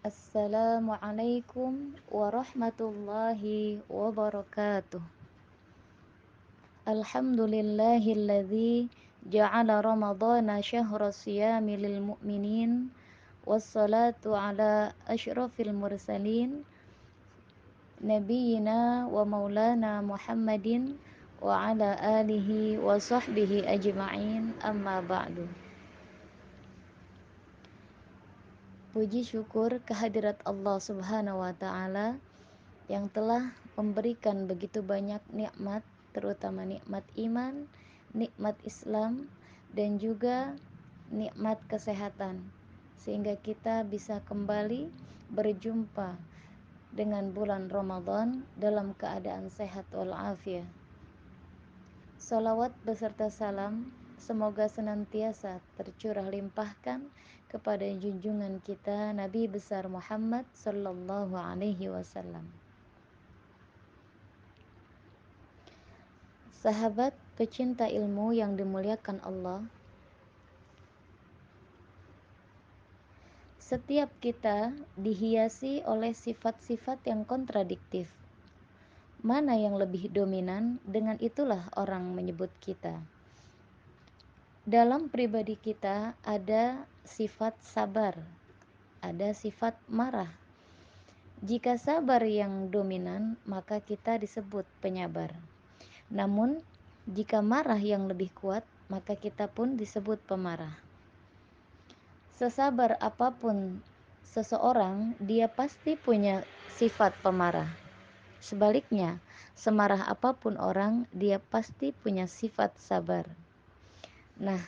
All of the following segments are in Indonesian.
Assalamualaikum warahmatullahi wabarakatuh. Alhamdulillahilladzi ja'ala ramadhana syahra siyami lil mu'minin wassalatu ala asyrafil mursalin nabiyyina wa maulana Muhammadin wa ala alihi wa sahbihi ajma'in, amma ba'du. Puji syukur kehadirat Allah Subhanahu wa Ta'ala yang telah memberikan begitu banyak nikmat, terutama nikmat iman, nikmat Islam, dan juga nikmat kesehatan, sehingga kita bisa kembali berjumpa dengan bulan Ramadan dalam keadaan sehat walafiat. Salawat beserta salam semoga senantiasa tercurah limpahkan kepada junjungan kita Nabi besar Muhammad sallallahu alaihi wasallam. Sahabat pecinta ilmu yang dimuliakan Allah, setiap kita dihiasi oleh sifat-sifat yang kontradiktif. Mana yang lebih dominan, dengan itulah orang menyebut kita. Dalam pribadi kita ada sifat sabar, ada sifat marah. Jika sabar yang dominan, maka kita disebut penyabar. Namun, jika marah yang lebih kuat, maka kita pun disebut pemarah. Sesabar apapun seseorang, dia pasti punya sifat pemarah. Sebaliknya, semarah apapun orang, dia pasti punya sifat sabar. Nah,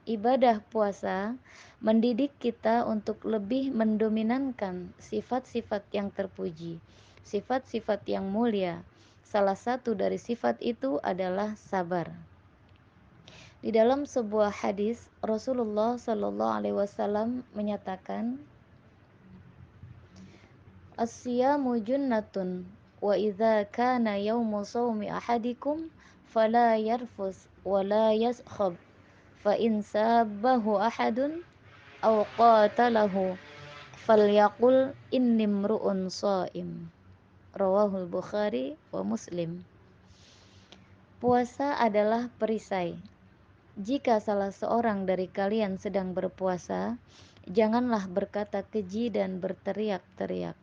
ibadah puasa mendidik kita untuk lebih mendominankan sifat-sifat yang terpuji, sifat-sifat yang mulia. Salah satu dari sifat itu adalah sabar. Di dalam sebuah hadis, Rasulullah Shallallahu Alaihi Wasallam menyatakan, "As-siyamu junnatun, wa idza kana yaumu shaumi ahadikum fala yarfus wa la yaskhab, fa in sabbahu ahadun aw qatalahu falyaqul inni mru'un shaim." Rawahul Bukhari wa Muslim. Puasa adalah perisai. Jika salah seorang dari kalian sedang berpuasa, janganlah berkata keji dan berteriak-teriak.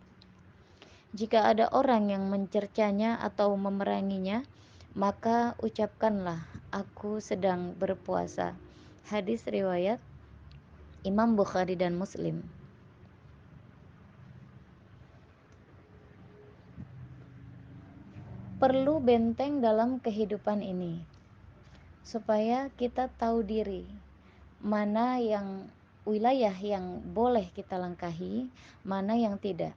Jika ada orang yang mencercanya atau memeranginya, maka ucapkanlah, aku sedang berpuasa. Hadis riwayat Imam Bukhari dan Muslim. Perlu benteng dalam kehidupan ini, supaya kita tahu diri, mana yang wilayah yang boleh kita langkahi, mana yang tidak.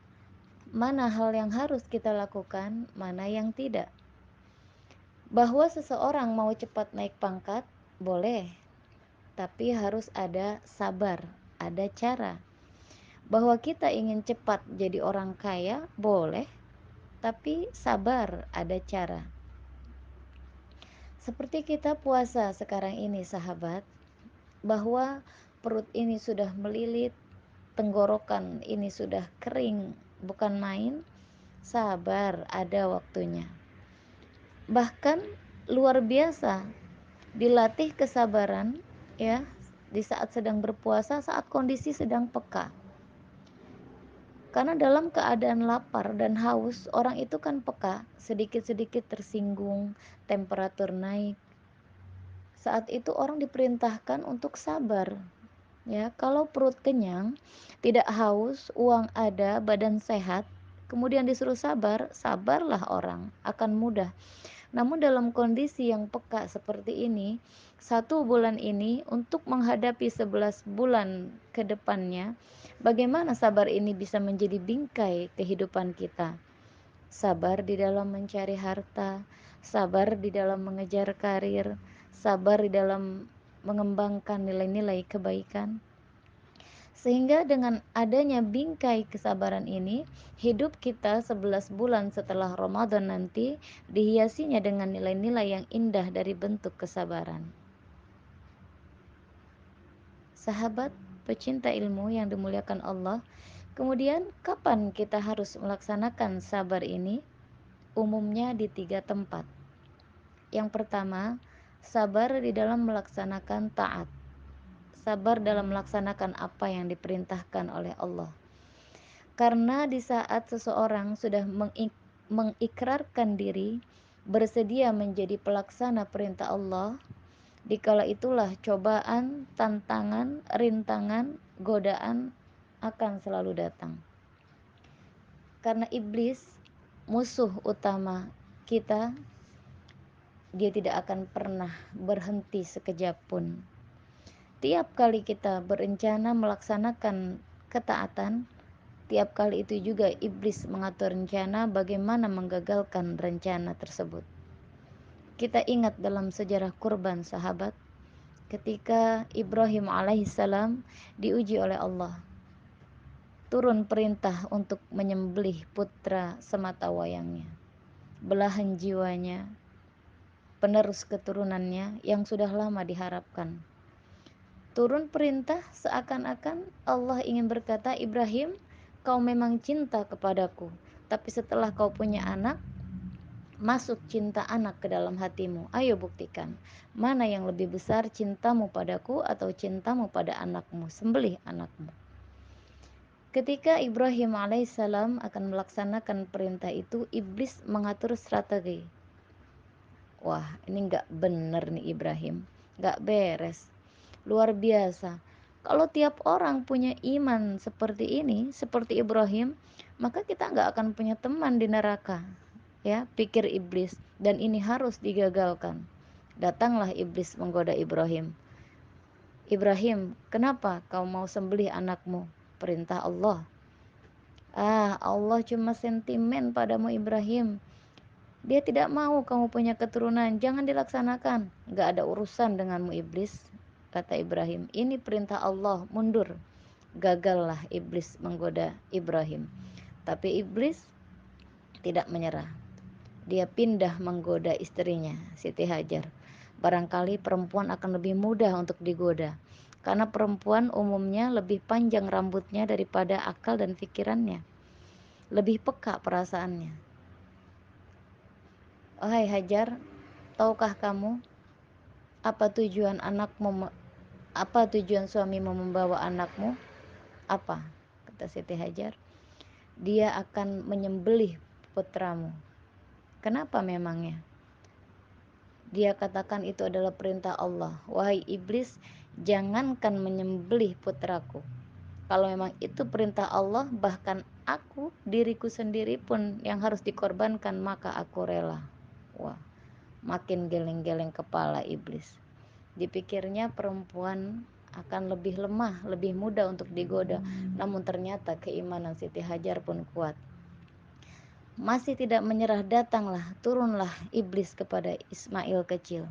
Mana hal yang harus kita lakukan, mana yang tidak. Bahwa seseorang mau cepat naik pangkat, boleh, tapi harus ada sabar, ada cara. Bahwa kita ingin cepat jadi orang kaya, boleh, tapi sabar, ada cara. Seperti kita puasa sekarang ini, sahabat, bahwa perut ini sudah melilit, tenggorokan ini sudah kering, bukan main. Sabar, ada waktunya. Bahkan luar biasa dilatih kesabaran, ya, di saat sedang berpuasa, saat kondisi sedang peka. Karena dalam keadaan lapar dan haus, orang itu kan peka, sedikit-sedikit tersinggung, temperatur naik. Saat itu orang diperintahkan untuk sabar. Ya, kalau perut kenyang, tidak haus, uang ada, badan sehat, kemudian disuruh sabar, sabarlah orang, akan mudah. Namun dalam kondisi yang peka seperti ini, 1 bulan ini untuk menghadapi 11 bulan ke depannya, bagaimana sabar ini bisa menjadi bingkai kehidupan kita? Sabar di dalam mencari harta, sabar di dalam mengejar karir, sabar di dalam mengembangkan nilai-nilai kebaikan. Sehingga dengan adanya bingkai kesabaran ini, hidup kita 11 bulan setelah Ramadan nanti dihiasinya dengan nilai-nilai yang indah dari bentuk kesabaran. Sahabat pecinta ilmu yang dimuliakan Allah, kemudian kapan kita harus melaksanakan sabar ini? Umumnya di 3 tempat. Yang pertama, sabar di dalam melaksanakan taat. Sabar dalam melaksanakan apa yang diperintahkan oleh Allah. Karena di saat seseorang sudah mengikrarkan diri, bersedia menjadi pelaksana perintah Allah, dikala itulah cobaan, tantangan, rintangan, godaan akan selalu datang. Karena iblis, musuh utama kita, dia tidak akan pernah berhenti sekejap pun. Tiap kali kita berencana melaksanakan ketaatan, tiap kali itu juga iblis mengatur rencana bagaimana menggagalkan rencana tersebut. Kita ingat dalam sejarah kurban sahabat, ketika Ibrahim alaihissalam diuji oleh Allah. Turun perintah untuk menyembelih putra semata wayangnya, belahan jiwanya, penerus keturunannya yang sudah lama diharapkan. Turun perintah seakan-akan Allah ingin berkata, Ibrahim, kau memang cinta kepadaku, tapi setelah kau punya anak, masuk cinta anak ke dalam hatimu. Ayo buktikan, mana yang lebih besar, cintamu padaku atau cintamu pada anakmu, sembelih anakmu. Ketika Ibrahim alaihissalam akan melaksanakan perintah itu, iblis mengatur strategi. Wah, ini gak bener nih Ibrahim, gak beres, luar biasa. Kalau tiap orang punya iman seperti ini, seperti Ibrahim, maka kita gak akan punya teman di neraka. Ya, pikir iblis, dan ini harus digagalkan. Datanglah iblis menggoda Ibrahim. Ibrahim, kenapa kau mau sembelih anakmu? Perintah Allah. Allah cuma sentimen padamu Ibrahim. Dia tidak mau kamu punya keturunan, jangan dilaksanakan. Gak ada urusan denganmu iblis, kata Ibrahim. Ini perintah Allah, mundur. Gagallah iblis menggoda Ibrahim. Tapi iblis tidak menyerah. Dia pindah menggoda istrinya, Siti Hajar. Barangkali perempuan akan lebih mudah untuk digoda, karena perempuan umumnya lebih panjang rambutnya daripada akal dan pikirannya. Lebih peka perasaannya. Wahai Hajar, tahukah kamu apa tujuan suamimu membawa anakmu? Apa? Kata Siti Hajar. Dia akan menyembelih putramu. Kenapa memangnya? Dia katakan itu adalah perintah Allah. Wahai iblis, jangankan menyembelih putraku. Kalau memang itu perintah Allah, bahkan aku, diriku sendiri pun yang harus dikorbankan, maka aku rela. Wah, makin geleng-geleng kepala iblis. Dipikirnya perempuan akan lebih lemah, lebih mudah untuk digoda. Namun ternyata keimanan Siti Hajar pun kuat. Masih tidak menyerah, turunlah iblis kepada Ismail kecil.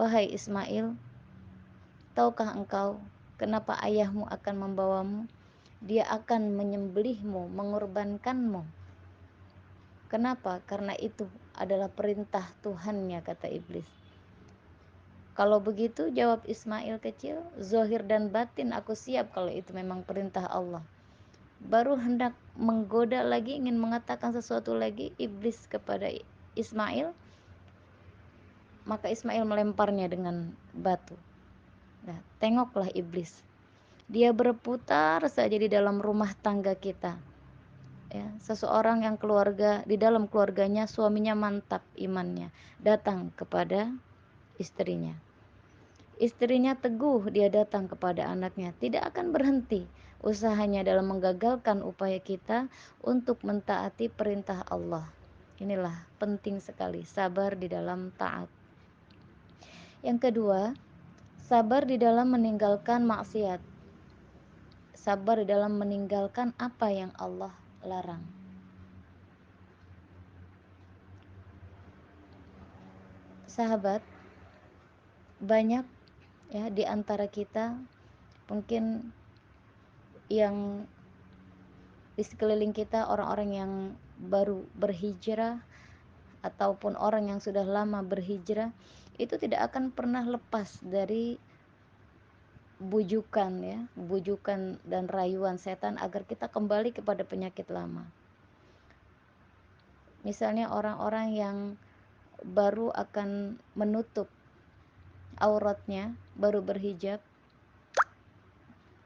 Wahai Ismail, tahukah engkau kenapa ayahmu akan membawamu? Dia akan menyembelihmu, mengorbankanmu. Kenapa? Karena itu adalah perintah Tuhannya, kata iblis. Kalau begitu, jawab Ismail kecil, zahir dan batin aku siap kalau itu memang perintah Allah. Baru hendak menggoda lagi, ingin mengatakan sesuatu lagi, iblis kepada Ismail, maka Ismail melemparnya dengan batu. Nah, tengoklah iblis. Dia berputar saja di dalam rumah tangga kita. Ya, seseorang yang di dalam keluarganya suaminya mantap imannya, datang kepada istrinya. Istrinya teguh, dia datang kepada anaknya, tidak akan berhenti usahanya dalam menggagalkan upaya kita untuk mentaati perintah Allah. Inilah penting sekali, sabar di dalam taat. Yang kedua, sabar di dalam meninggalkan maksiat. Sabar di dalam meninggalkan apa yang Allah larang. Sahabat, banyak ya di antara kita mungkin yang di sekeliling kita orang-orang yang baru berhijrah ataupun orang yang sudah lama berhijrah, itu tidak akan pernah lepas dari bujukan ya, bujukan dan rayuan setan agar kita kembali kepada penyakit lama. Misalnya orang-orang yang baru akan menutup auratnya, baru berhijab,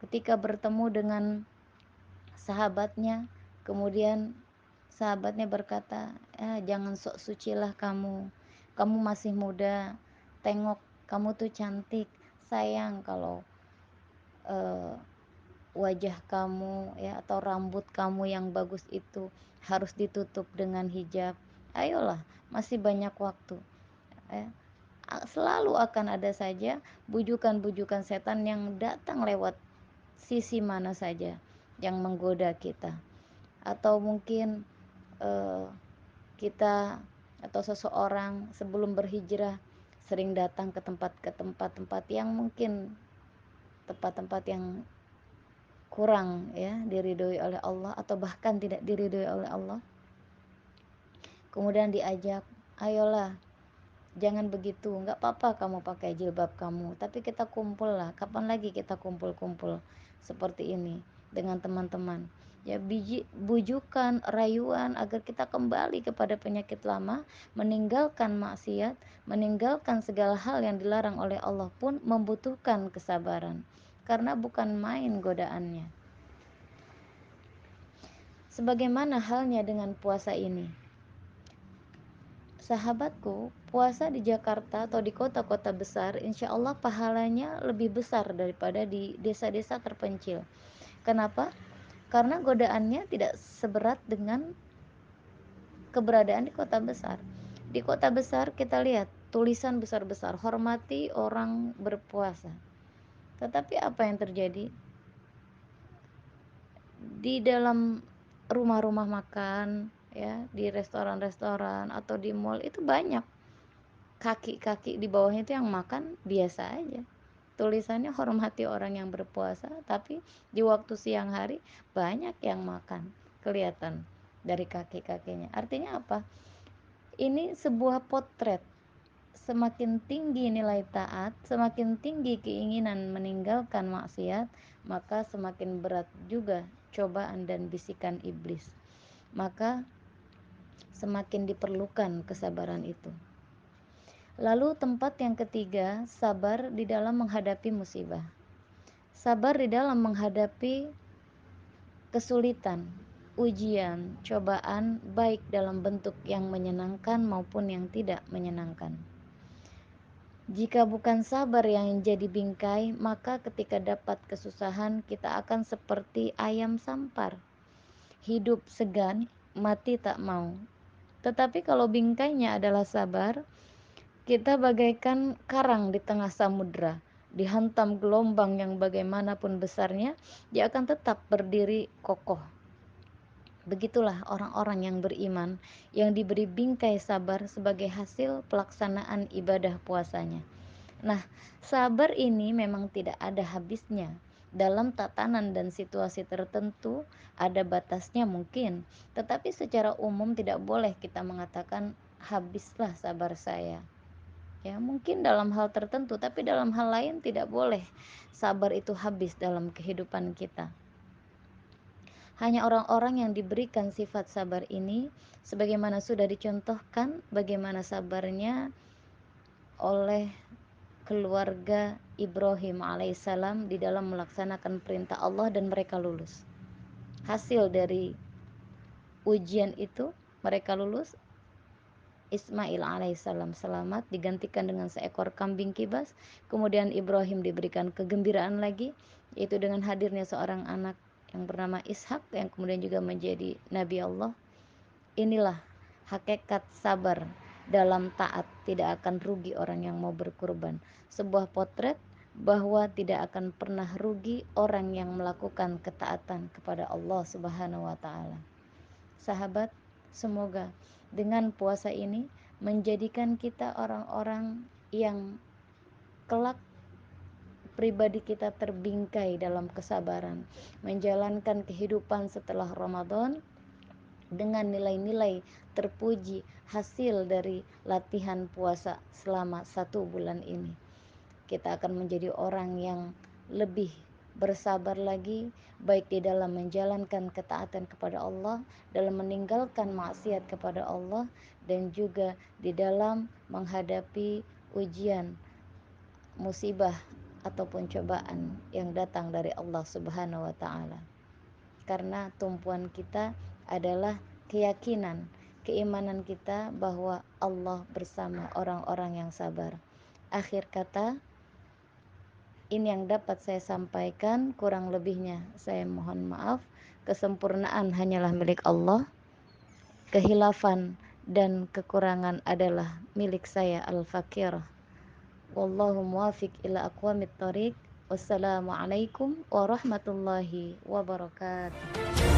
ketika bertemu dengan sahabatnya, kemudian sahabatnya berkata, jangan sok sucilah kamu masih muda, tengok kamu tuh cantik, sayang kalau uh, wajah kamu ya atau rambut kamu yang bagus itu harus ditutup dengan hijab. Ayolah, masih banyak waktu ya. Selalu akan ada saja bujukan-bujukan setan yang datang lewat sisi mana saja yang menggoda kita. Atau mungkin eh, kita atau seseorang sebelum berhijrah sering datang ke tempat-tempat yang mungkin tempat-tempat yang kurang ya diridhoi oleh Allah atau bahkan tidak diridhoi oleh Allah. Kemudian diajak, ayolah jangan begitu, nggak apa-apa kamu pakai jilbab kamu, tapi kita kumpul lah, kapan lagi kita kumpul-kumpul seperti ini dengan teman-teman ya, bujukan, rayuan agar kita kembali kepada penyakit lama, meninggalkan maksiat, meninggalkan segala hal yang dilarang oleh Allah pun membutuhkan kesabaran, karena bukan main godaannya. Sebagaimana halnya dengan puasa ini, sahabatku, puasa di Jakarta atau di kota-kota besar, insya Allah pahalanya lebih besar daripada di desa-desa terpencil. Kenapa? Karena godaannya tidak seberat dengan keberadaan di kota besar. Di kota besar kita lihat tulisan besar-besar, hormati orang berpuasa. Tetapi apa yang terjadi? Di dalam rumah-rumah makan, ya, di restoran-restoran atau di mall itu banyak kaki-kaki di bawahnya itu yang makan biasa aja. Tulisannya hormati orang yang berpuasa, tapi di waktu siang hari banyak yang makan, kelihatan dari kaki-kakinya. Artinya apa? Ini sebuah potret. Semakin tinggi nilai taat, semakin tinggi keinginan meninggalkan maksiat, maka semakin berat juga cobaan dan bisikan iblis. Maka semakin diperlukan kesabaran itu. Lalu tempat yang ketiga, sabar di dalam menghadapi musibah. Sabar di dalam menghadapi kesulitan, ujian, cobaan, baik dalam bentuk yang menyenangkan maupun yang tidak menyenangkan. Jika bukan sabar yang jadi bingkai, maka ketika dapat kesusahan kita akan seperti ayam sampar. Hidup segan, mati tak mau. Tetapi kalau bingkainya adalah sabar, kita bagaikan karang di tengah samudra, dihantam gelombang yang bagaimanapun besarnya, dia akan tetap berdiri kokoh. Begitulah orang-orang yang beriman, yang diberi bingkai sabar sebagai hasil pelaksanaan ibadah puasanya. Nah, sabar ini memang tidak ada habisnya. Dalam tatanan dan situasi tertentu ada batasnya mungkin, tetapi secara umum tidak boleh kita mengatakan habislah sabar saya. Ya, mungkin dalam hal tertentu, tapi dalam hal lain tidak boleh sabar itu habis dalam kehidupan kita. Hanya orang-orang yang diberikan sifat sabar ini, sebagaimana sudah dicontohkan bagaimana sabarnya oleh keluarga Ibrahim alaihissalam di dalam melaksanakan perintah Allah dan mereka lulus. Hasil dari ujian itu mereka lulus. Ismail alaihissalam selamat, digantikan dengan seekor kambing kibas. Kemudian Ibrahim diberikan kegembiraan lagi, yaitu dengan hadirnya seorang anak yang bernama Ishak yang kemudian juga menjadi Nabi Allah. Inilah hakikat sabar dalam taat. Tidak akan rugi orang yang mau berkurban. Sebuah potret bahwa tidak akan pernah rugi orang yang melakukan ketaatan kepada Allah Subhanahu wa taala. Sahabat, semoga dengan puasa ini menjadikan kita orang-orang yang kelak pribadi kita terbingkai dalam kesabaran, menjalankan kehidupan setelah Ramadan dengan nilai-nilai terpuji hasil dari latihan puasa selama 1 bulan ini. Kita akan menjadi orang yang lebih bersabar lagi, baik di dalam menjalankan ketaatan kepada Allah, dalam meninggalkan maksiat kepada Allah, dan juga di dalam menghadapi ujian, musibah ataupun cobaan yang datang dari Allah Subhanahu wa taala. Karena tumpuan kita adalah keyakinan, keimanan kita bahwa Allah bersama orang-orang yang sabar. Akhir kata, ini yang dapat saya sampaikan, kurang lebihnya saya mohon maaf. Kesempurnaan hanyalah milik Allah, kehilafan dan kekurangan adalah milik saya al-fakir. Wallahu muwafiq ila aqwamit thoriq. Wassalamualaikum warahmatullahi wabarakatuh.